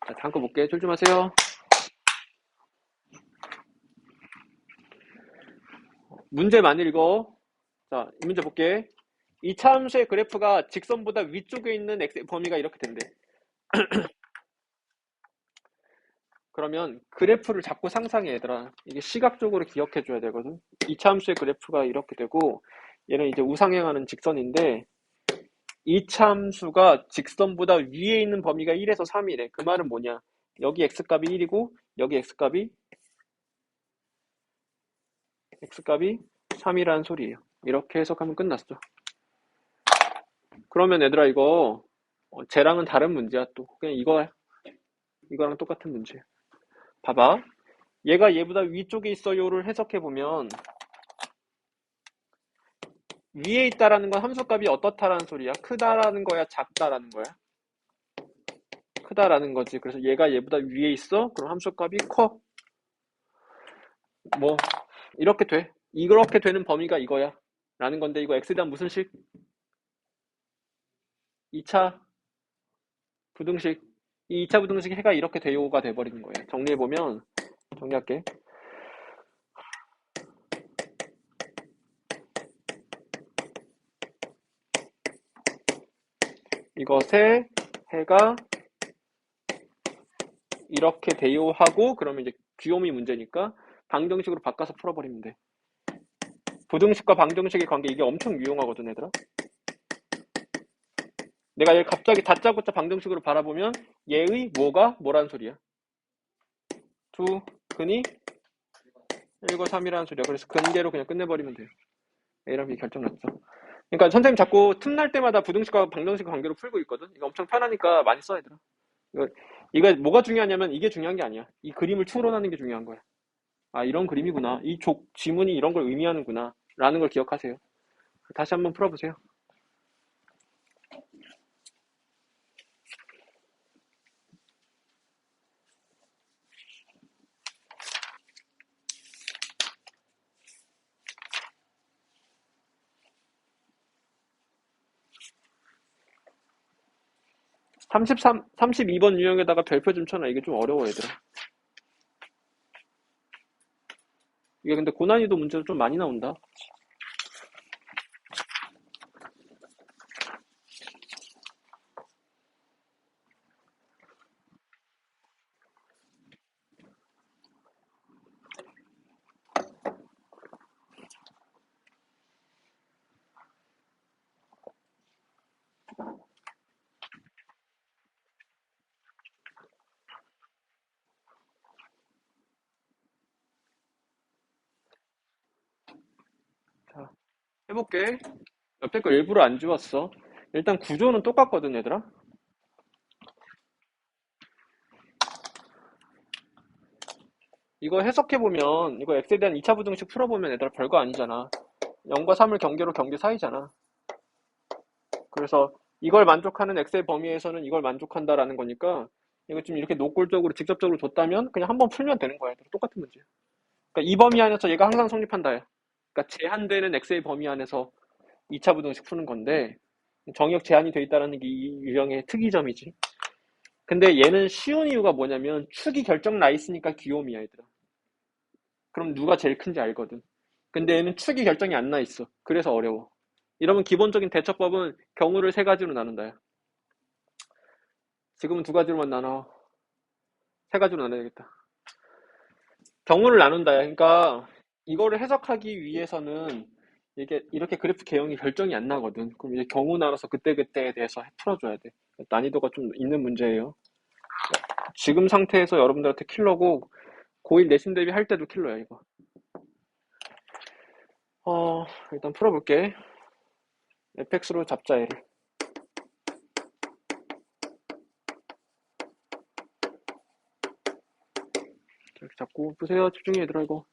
자, 다음 거 볼게. 쫄 좀 하세요. 문제 많이 읽어. 자, 이 문제 볼게. 이 차함수의 그래프가 직선보다 위쪽에 있는 x 범위가 이렇게 된대. 그러면 그래프를 자꾸 상상해 얘들아. 이게 시각적으로 기억해 줘야 되거든. 이차 함수의 그래프가 이렇게 되고 얘는 이제 우상향하는 직선인데 이차 함수가 직선보다 위에 있는 범위가 1에서 3이래. 그 말은 뭐냐? 여기 x값이 1이고 여기 x값이 3이라는 소리예요. 이렇게 해석하면 끝났어. 그러면 얘들아 이거 쟤랑은 다른 문제야 또. 그냥 이거랑 똑같은 문제야. 봐봐. 얘가 얘보다 위쪽에 있어요를 해석해보면 위에 있다라는 건 함수값이 어떻다라는 소리야? 크다라는 거야? 작다라는 거야? 크다라는 거지. 그래서 얘가 얘보다 위에 있어? 그럼 함수값이 커. 뭐 이렇게 돼. 이렇게 되는 범위가 이거야. 라는 건데 이거 x에 대한 무슨 식? 2차 부등식. 이 2차 부등식 해가 이렇게 돼요가 돼버리는 거야. 정리해보면 정리할게. 이것의 해가 이렇게 돼요 하고 그러면 이제 귀요미 문제니까 방정식으로 바꿔서 풀어버리면 돼. 부등식과 방정식의 관계 이게 엄청 유용하거든 얘들아. 내가 얘를 갑자기 다짜고짜 방정식으로 바라보면 얘의 뭐라는 소리야? 두 근이 1과 3이라는 소리야. 그래서 근계로 그냥 끝내버리면 돼요. A랑 B 결정 났죠. 그러니까 선생님 자꾸 틈날 때마다 부등식과 방정식 관계로 풀고 있거든. 이거 엄청 편하니까 많이 써 얘들아. 이거 뭐가 중요하냐면 이게 중요한 게 아니야. 이 그림을 추론하는 게 중요한 거야. 아 이런 그림이구나. 이 지문이 이런 걸 의미하는구나 라는 걸 기억하세요. 다시 한번 풀어보세요. 32번 유형에다가 별표 좀 쳐놔. 이게 좀 어려워 얘들아. 이게 근데 고난이도 문제도 좀 많이 나온다. 자, 해볼게. 옆에 거 일부러 안 지웠어. 일단 구조는 똑같거든 얘들아. 이거 해석해보면 이거 x에 대한 2차 부등식 풀어보면 얘들아 별거 아니잖아. 0과 3을 경계로 경계 사이잖아. 그래서 이걸 만족하는 x의 범위에서는 이걸 만족한다라는 거니까 이거 좀 이렇게 노골적으로 직접적으로 줬다면 그냥 한번 풀면 되는 거야. 똑같은 문제. 그러니까 이 범위 안에서 얘가 항상 성립한다. 그러니까 제한되는 x의 범위 안에서 2차 부등식 푸는 건데 정역 제한이 돼 있다는 게 이 유형의 특이점이지. 근데 얘는 쉬운 이유가 뭐냐면 축이 결정 나 있으니까 귀요미야 얘들아. 그럼 누가 제일 큰지 알거든. 근데 얘는 축이 결정이 안 나 있어. 그래서 어려워. 이러면 기본적인 대처법은 경우를 세 가지로 나눈다. 지금은 두 가지로만 나눠. 세 가지로 나눠야겠다. 경우를 나눈다. 그러니까 이거를 해석하기 위해서는 이게 이렇게 그래프 개형이 결정이 안 나거든. 그럼 이제 경우 나눠서 그때그때에 대해서 풀어줘야 돼. 난이도가 좀 있는 문제예요. 지금 상태에서 여러분들한테 킬러고 고1 내신 대비 할 때도 킬러야 이거. 일단 풀어볼게. fx로 잡자 얘를. 이렇게 잡고 보세요. 집중해 얘들아 이거.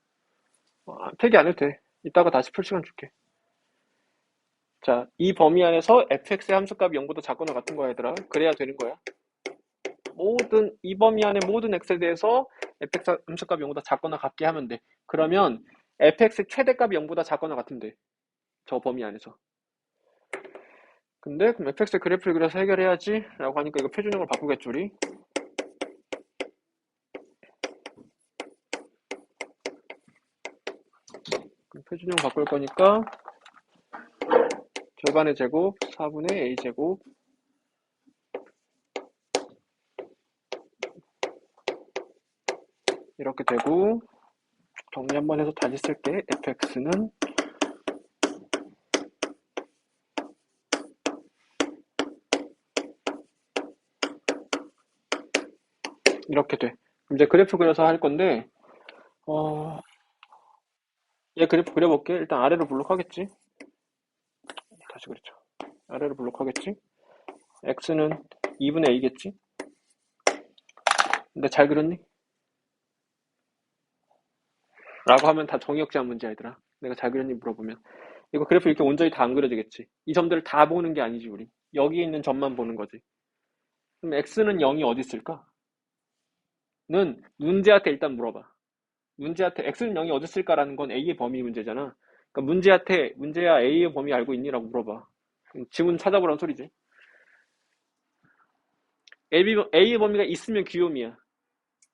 폐기 안 해도 돼. 이따가 다시 풀 시간 줄게. 자, 이 범위 안에서 fx의 함수값이 0보다 작거나 같은 거야 얘들아. 그래야 되는 거야. 이 범위 안에 모든 x에 대해서 fx 함수값이 0보다 작거나 같게 하면 돼. 그러면 fx의 최대값이 0보다 작거나 같으면 돼. 저 범위 안에서. 근데 그럼 fx의 그래프를 그려서 해결해야지 라고 하니까 이거 표준형을 바꾸겠죠 우리. 그럼 표준형 바꿀 거니까 절반의 제곱 4분의 a제곱 이렇게 되고, 정리 한번 해서 다시 쓸게. fx는 이렇게 돼. 이제 그래프 그려서 할 건데, 어, 얘 그래프 그려볼게. 일단 아래로 블록하겠지. 다시 그랬죠. 아래로 블록하겠지. x는 2분의 a겠지. 근데 잘 그렸니? 라고 하면 다 정의역제한 문제야, 얘들아. 내가 잘 그렸니 물어보면. 이거 그래프 이렇게 온전히 다 안 그려지겠지. 이 점들을 다 보는 게 아니지, 우리. 여기에 있는 점만 보는 거지. 그럼 x는 0이 어디 있을까? 는 문제한테 일단 물어봐. 문제한테 x는 0이 어디 있을까라는 건 a의 범위 문제잖아. 그러니까 문제야 a의 범위 알고 있니라고 물어봐. 지문 찾아보라는 소리지. a의 범위가 있으면 귀요미야.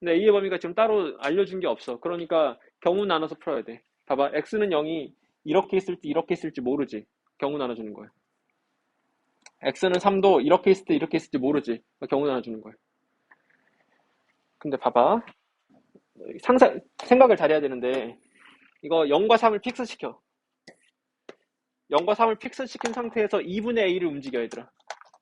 근데 a의 범위가 지금 따로 알려준 게 없어. 그러니까 경우 나눠서 풀어야 돼. 봐봐. x는 0이 이렇게 있을지 모르지. 경우 나눠주는 거야. x는 3도 이렇게 있을지 모르지. 경우 나눠주는 거야. 근데 봐봐. 생각을 잘해야 되는데 이거 0과 3을 픽스시켜. 0과 3을 픽스시킨 상태에서 2분의 a를 움직여, 얘들아.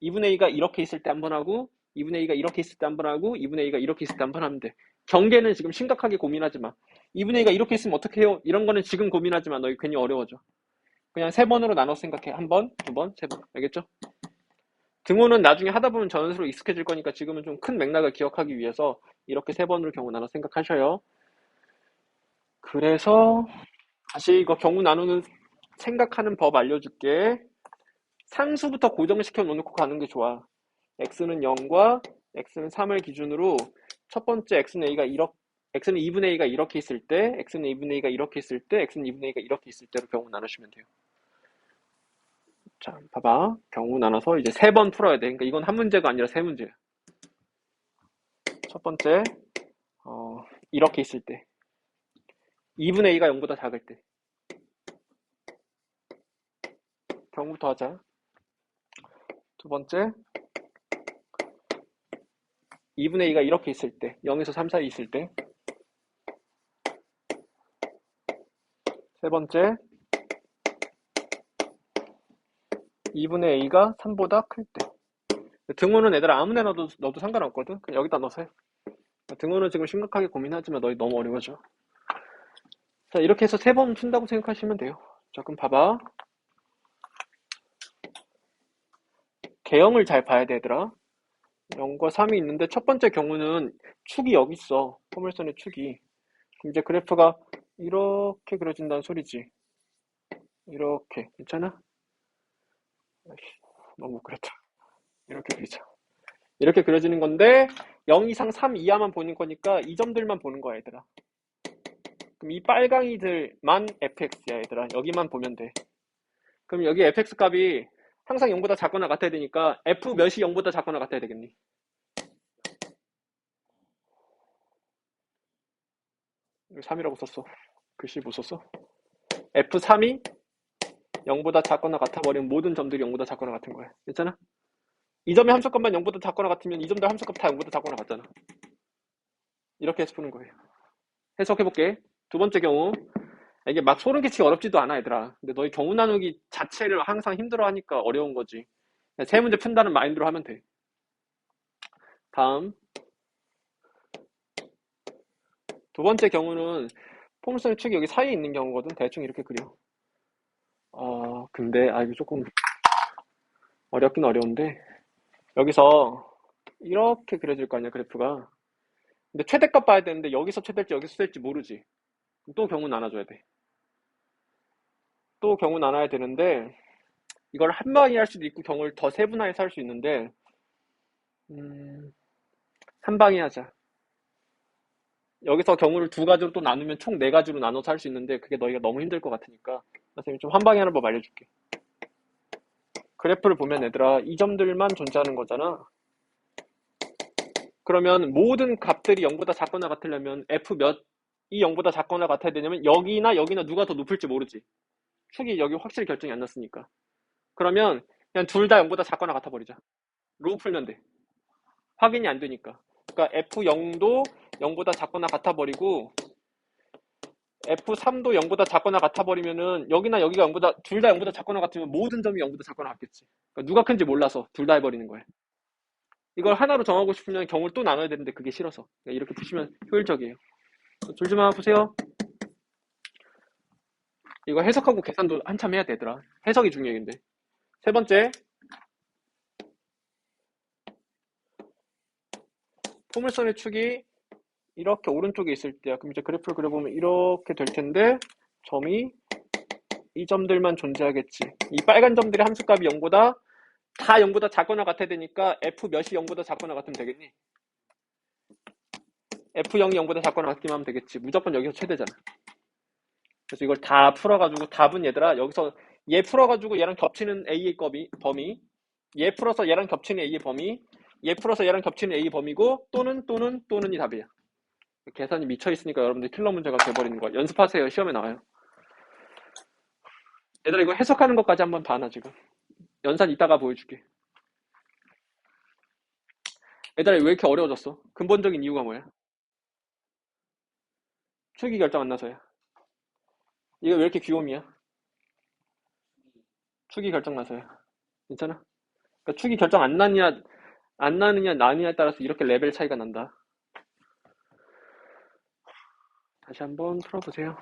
2분의 a가 이렇게 있을 때 한 번 하고 2분의 a가 이렇게 있을 때 한 번 하고 2분의 a가 이렇게 있을 때 한 번 하면 돼. 경계는 지금 심각하게 고민하지 마. 2분의 a가 이렇게 있으면 어떻게 해요? 이런 거는 지금 고민하지 마. 너 괜히 어려워져. 그냥 세 번으로 나눠 생각해. 한 번, 두 번, 세 번. 알겠죠? 등호는 나중에 하다 보면 자연스럽게 익숙해질 거니까 지금은 좀 큰 맥락을 기억하기 위해서 이렇게 세 번으로 경우 나눠 생각하셔요. 그래서 다시 이거 경우 나누는 생각하는 법 알려줄게. 상수부터 고정시켜 놓고 가는 게 좋아. x는 0과 x는 3을 기준으로 첫 번째 x는 2분의 a가 이렇게 있을 때, x는 2분의 a가 이렇게 있을 때, x는 2분의 a가 이렇게 있을 때로 경우 나누시면 돼요. 자, 봐봐. 경우 나눠서 이제 세 번 풀어야 돼. 그러니까 이건 한 문제가 아니라 세 문제야. 첫 번째, 이렇게 있을 때. 2분의 a가 0보다 작을 때. 경우부터 하자. 두 번째, 2분의 a가 이렇게 있을 때. 0에서 3 사이 있을 때. 세 번째, 2분의 a가 3보다 클 때. 등호는 애들아 아무나 넣어도 상관없거든. 그냥 여기다 넣어서 해. 등호는 지금 심각하게 고민하지만 너희 너무 어려워져. 자, 이렇게 해서 세 번 푼다고 생각하시면 돼요. 자, 그럼 봐봐. 개형을 잘 봐야 돼, 얘들아. 0과 3이 있는데 첫 번째 경우는 축이 여기 있어. 포물선의 축이. 그럼 이제 그래프가 이렇게 그려진다는 소리지. 이렇게. 괜찮아? 너무 그랬다. 이렇게 그리자. 이렇게 그려지는 건데 0 이상 3 이하만 보는 거니까 이 점들만 보는 거야, 얘들아. 그럼 이 빨강이들만 fx야, 얘들아. 여기만 보면 돼. 그럼 여기 fx 값이 항상 0보다 작거나 같아야 되니까 f 몇이 0보다 작거나 같아야 되겠니? 여기 3이라고 썼어. 글씨 못 썼어? f3이 0보다 작거나 같아버리면 모든 점들이 0보다 작거나 같은 거야. 괜찮아? 이 점의 함수값만 0보다 작거나 같으면 이 점들 함수값 다 0보다 작거나 같잖아. 이렇게 해서 푸는 거예요. 해석해볼게. 두 번째 경우. 이게 막 소름 끼치기 어렵지도 않아, 얘들아. 근데 너희 경우 나누기 자체를 항상 힘들어하니까 어려운 거지. 세 문제 푼다는 마인드로 하면 돼. 다음. 두 번째 경우는 포물선의 축이 여기 사이에 있는 경우거든. 대충 이렇게 그려. 근데 이거 조금 어렵긴 어려운데 여기서 이렇게 그려질 거 아니야, 그래프가. 근데 최대값 봐야 되는데 여기서 최대일지 여기서 최대일지 모르지. 또 경우 나눠줘야 돼. 또 경우 나눠야 되는데 이걸 한 방에 할 수도 있고 경우를 더 세분화해서 할 수 있는데 한 방에 하자. 여기서 경우를 두 가지로 또 나누면 총 네 가지로 나눠서 할 수 있는데 그게 너희가 너무 힘들 것 같으니까 선생님이 좀 한 방에 하는 법 알려줄게. 그래프를 보면 얘들아 이 점들만 존재하는 거잖아. 그러면 모든 값들이 0보다 작거나 같으려면 f 몇이 0보다 작거나 같아야 되냐면 여기나 누가 더 높을지 모르지. 축이 여기 확실히 결정이 안 났으니까. 그러면 그냥 둘 다 0보다 작거나 같아 버리자. 로 풀면 돼. 확인이 안 되니까. 그러니까 F0도 0보다 작거나 같아 버리고 F3도 0보다 작거나 같아 버리면은 여기나 여기가 0보다 둘 다 0보다 작거나 같으면 모든 점이 0보다 작거나 같겠지. 그러니까 누가 큰지 몰라서 둘 다 해버리는 거야. 이걸 하나로 정하고 싶으면 경우를 또 나눠야 되는데 그게 싫어서 그러니까 이렇게 푸시면 효율적이에요. 졸지마 보세요. 이거 해석하고 계산도 한참 해야 되더라. 해석이 중요해 근데. 세 번째, 포물선의 축이 이렇게 오른쪽에 있을 때야. 그럼 이제 그래프를 그려보면 이렇게 될 텐데 점이 이 점들만 존재하겠지. 이 빨간 점들의 함수값이 0보다 다 0보다 작거나 같아야 되니까 F 몇이 0보다 작거나 같으면 되겠니? F0이 0보다 작거나 같기만 하면 되겠지. 무조건 여기서 최대잖아. 그래서 이걸 다 풀어가지고 답은 얘들아 여기서 얘 풀어가지고 얘랑 겹치는 A의 범위 얘 풀어서 얘랑 겹치는 A의 범위 얘 풀어서 얘랑 겹치는 A의 범위고 또는이 답이야. 계산이 미쳐있으니까 여러분들 킬러 문제가 돼버리는 거야. 연습하세요. 시험에 나와요. 얘들아 이거 해석하는 것까지 한번 봐놔 지금. 연산 이따가 보여줄게. 얘들아 왜 이렇게 어려워졌어? 근본적인 이유가 뭐야? 축이 결정 안 나서야. 이거 왜 이렇게 귀요미야? 축이 결정 나서야. 괜찮아? 그러니까 축이 결정 안 나느냐 안 나느냐 나느냐에 따라서 이렇게 레벨 차이가 난다. 다시 한번 풀어보세요.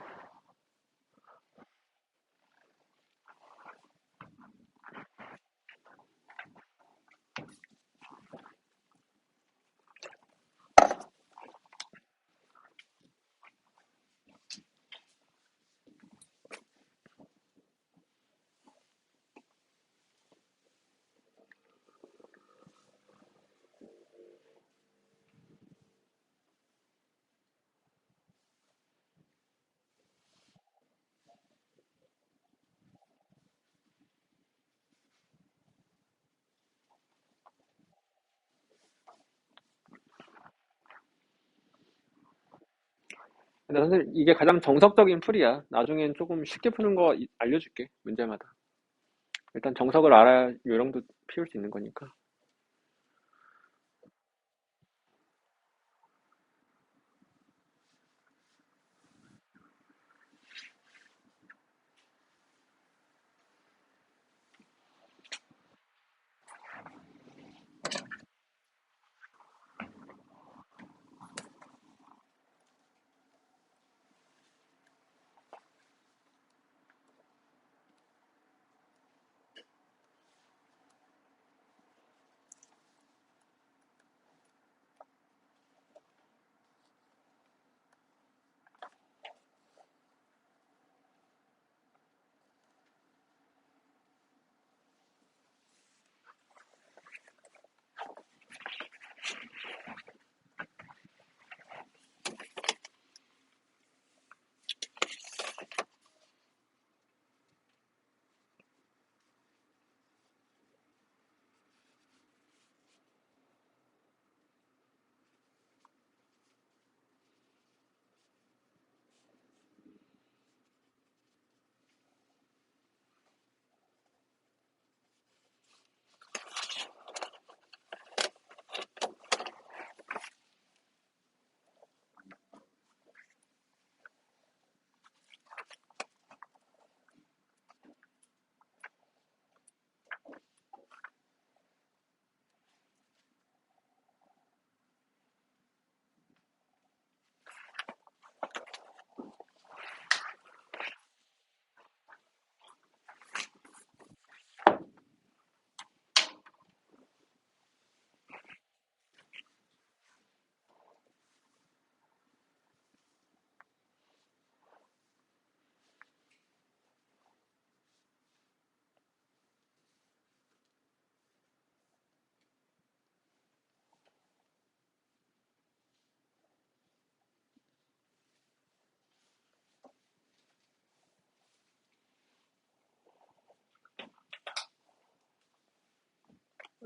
근데 사실 이게 가장 정석적인 풀이야. 나중엔 조금 쉽게 푸는 거 알려줄게. 문제마다. 일단 정석을 알아야 요령도 피울 수 있는 거니까.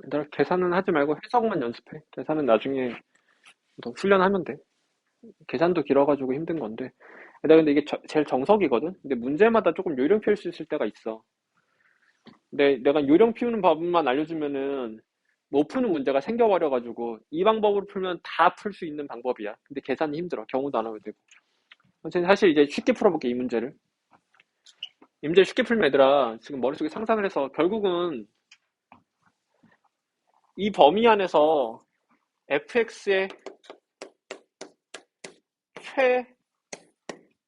얘들아 계산은 하지 말고 해석만 연습해. 계산은 나중에 더 훈련하면 돼. 계산도 길어가지고 힘든 건데. 얘들아 근데 이게 제일 정석이거든? 근데 문제마다 조금 요령 피울 수 있을 때가 있어. 근데 내가 요령 피우는 법만 알려주면은 못 푸는 문제가 생겨버려가지고 이 방법으로 풀면 다 풀 수 있는 방법이야. 근데 계산이 힘들어. 경우도 안 하면 되고. 선생님 사실 이제 쉽게 풀어볼게 이 문제를. 이 문제를 쉽게 풀면 얘들아 지금 머릿속에 상상을 해서 결국은 이 범위 안에서 fx의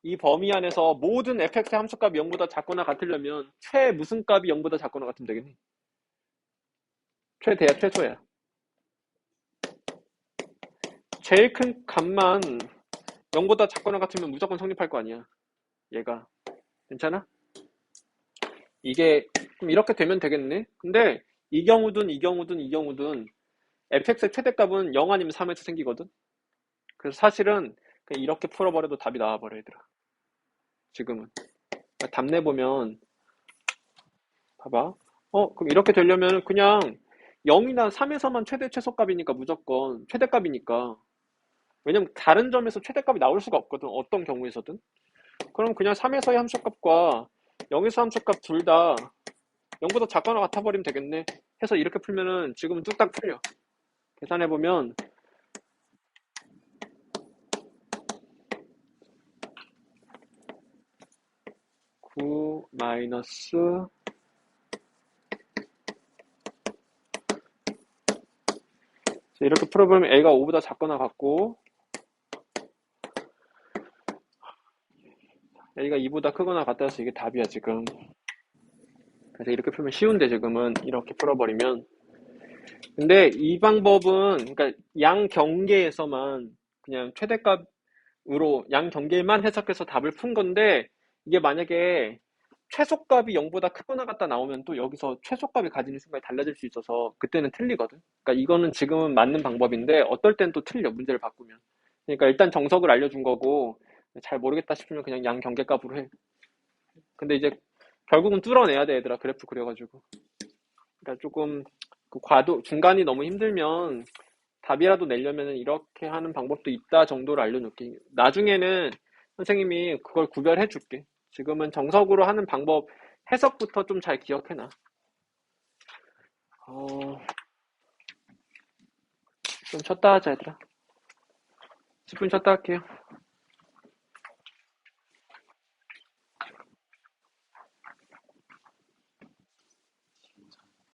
이 범위 안에서 모든 fx의 함수값이 0보다 작거나 같으려면 최 무슨 값이 0보다 작거나 같으면 되겠니? 최대야 최소야. 제일 큰 값만 0보다 작거나 같으면 무조건 성립할 거 아니야. 얘가. 괜찮아? 이게 좀 이렇게 되면 되겠네? 근데 이 경우든 fx의 최대값은 0 아니면 3에서 생기거든? 그래서 사실은 그냥 이렇게 풀어버려도 답이 나와버려 얘들아. 지금은. 답 내보면 봐봐. 그럼 이렇게 되려면 그냥 0이나 3에서만 최대 최소값이니까 무조건 최대값이니까. 왜냐면 다른 점에서 최대값이 나올 수가 없거든. 어떤 경우에서든. 그럼 그냥 3에서의 함수값과 0에서 함수값 둘 다 0보다 작거나 같아버리면 되겠네. 해서 이렇게 풀면은 지금은 뚝딱 풀려. 계산해보면 9 마이너스 이렇게 풀어보면 a가 5보다 작거나 같고 a가 2보다 크거나 같다 해서 이게 답이야 지금. 그래서 이렇게 풀면 쉬운데 지금은 이렇게 풀어버리면. 근데 이 방법은 그러니까 양 경계에서만 그냥 최대값으로 양 경계만 해석해서 답을 푼 건데 이게 만약에 최소값이 0보다 크거나 같다 나오면 또 여기서 최소값이 가지는 순간이 달라질 수 있어서 그때는 틀리거든. 그러니까 이거는 지금은 맞는 방법인데 어떨 땐 또 틀려 문제를 바꾸면. 그러니까 일단 정석을 알려준 거고 잘 모르겠다 싶으면 그냥 양 경계값으로 해. 근데 이제 결국은 뚫어내야 돼 얘들아 그래프 그려가지고. 그러니까 조금 그 중간이 너무 힘들면 답이라도 내려면 이렇게 하는 방법도 있다 정도로 알려놓게. 나중에는 선생님이 그걸 구별해 줄게. 지금은 정석으로 하는 방법 해석부터 좀 잘 기억해놔. 좀 쉬었다 하자 얘들아. 10분 쉬었다 할게요.